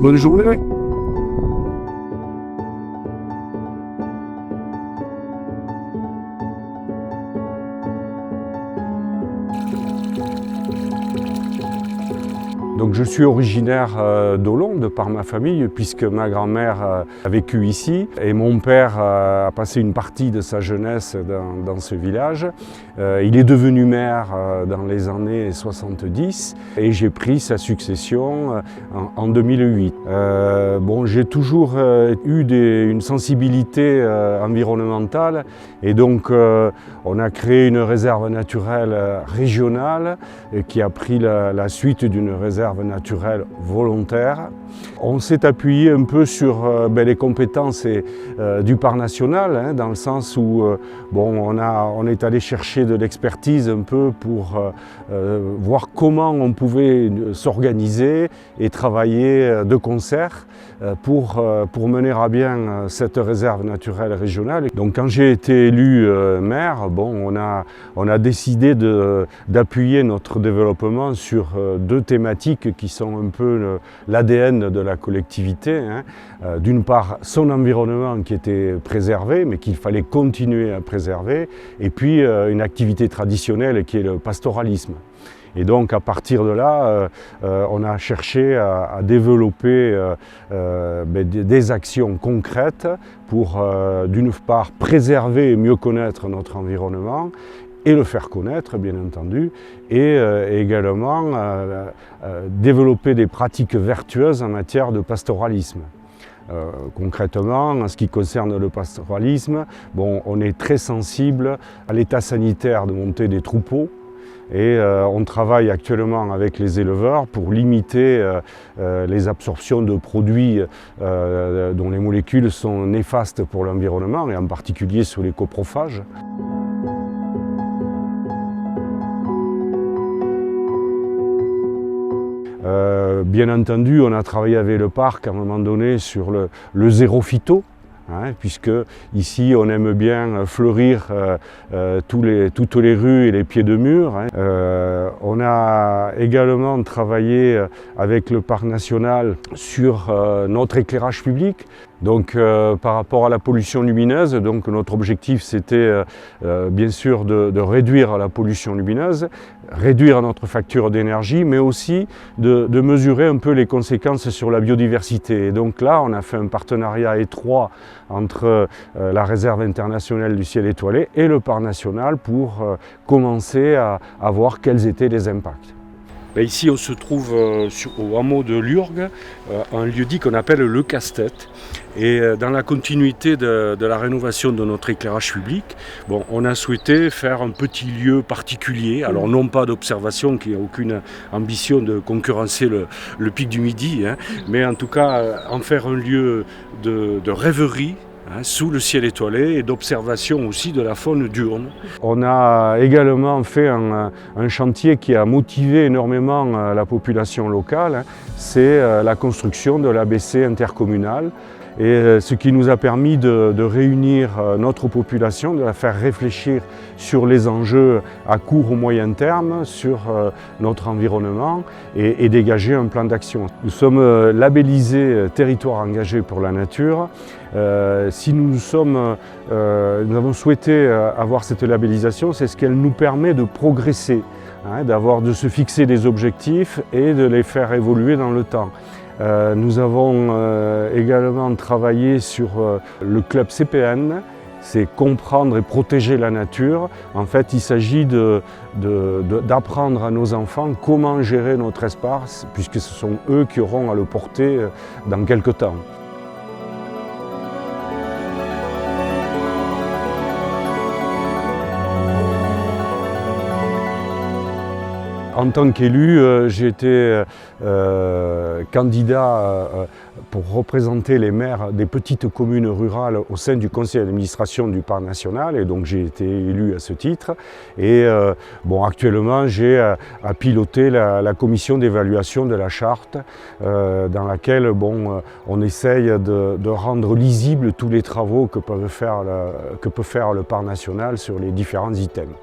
Bonne journée. Donc je suis originaire d'Olon, de par ma famille, puisque ma grand-mère a vécu ici et mon père a passé une partie de sa jeunesse dans ce village. Il est devenu maire dans les années 70 et j'ai pris sa succession en 2008. J'ai toujours eu une sensibilité environnementale et donc on a créé une réserve naturelle régionale qui a pris la suite d'une réserve naturelle volontaire. On s'est appuyé un peu sur les compétences du parc national, dans le sens où on est allé chercher de l'expertise un peu pour voir comment on pouvait s'organiser et travailler de concert pour mener à bien cette réserve naturelle régionale. Donc quand j'ai été élu maire, on a décidé d'appuyer notre développement sur deux thématiques qui sont un peu l'ADN de la collectivité. D'une part, son environnement qui était préservé, mais qu'il fallait continuer à préserver, et puis une activité traditionnelle qui est le pastoralisme. Et donc à partir de là, on a cherché à développer des actions concrètes pour d'une part préserver et mieux connaître notre environnement, et le faire connaître, bien entendu, et également développer des pratiques vertueuses en matière de pastoralisme. Concrètement, en ce qui concerne le pastoralisme, on est très sensible à l'état sanitaire de montée des troupeaux et on travaille actuellement avec les éleveurs pour limiter les absorptions de produits dont les molécules sont néfastes pour l'environnement et en particulier sur les coprophages. Bien entendu, on a travaillé avec le parc à un moment donné sur le zéro phyto, puisque ici on aime bien fleurir toutes les rues et les pieds de mur. On a également travaillé avec le parc national sur notre éclairage public. Donc par rapport à la pollution lumineuse, donc notre objectif c'était bien sûr de réduire la pollution lumineuse, réduire notre facture d'énergie, mais aussi de mesurer un peu les conséquences sur la biodiversité. Et donc là, on a fait un partenariat étroit entre la réserve internationale du ciel étoilé et le parc national pour commencer à voir quels étaient les impacts. Ici, on se trouve au hameau de Lurgues, un lieu-dit qu'on appelle le Casse-Tête. Et dans la continuité de la rénovation de notre éclairage public, on a souhaité faire un petit lieu particulier. Alors non pas d'observation, qui n'a aucune ambition de concurrencer le pic du Midi, mais en tout cas en faire un lieu de rêverie, sous le ciel étoilé et d'observation aussi de la faune diurne. On a également fait un chantier qui a motivé énormément la population locale, c'est la construction de l'ABC intercommunale. Et ce qui nous a permis de réunir notre population, de la faire réfléchir sur les enjeux à court ou moyen terme, sur notre environnement et dégager un plan d'action. Nous sommes labellisés territoire engagé pour la nature. Si nous avons souhaité avoir cette labellisation, c'est ce qu'elle nous permet de progresser, de se fixer des objectifs et de les faire évoluer dans le temps. Nous avons également travaillé sur le club CPN, c'est comprendre et protéger la nature. En fait, il s'agit d'apprendre à nos enfants comment gérer notre espace, puisque ce sont eux qui auront à le porter dans quelques temps. En tant qu'élu, j'ai été candidat pour représenter les maires des petites communes rurales au sein du conseil d'administration du parc national et donc j'ai été élu à ce titre. Et actuellement, j'ai à piloter la commission d'évaluation de la charte dans laquelle on essaye de rendre lisibles tous les travaux que peut faire le parc national sur les différents items.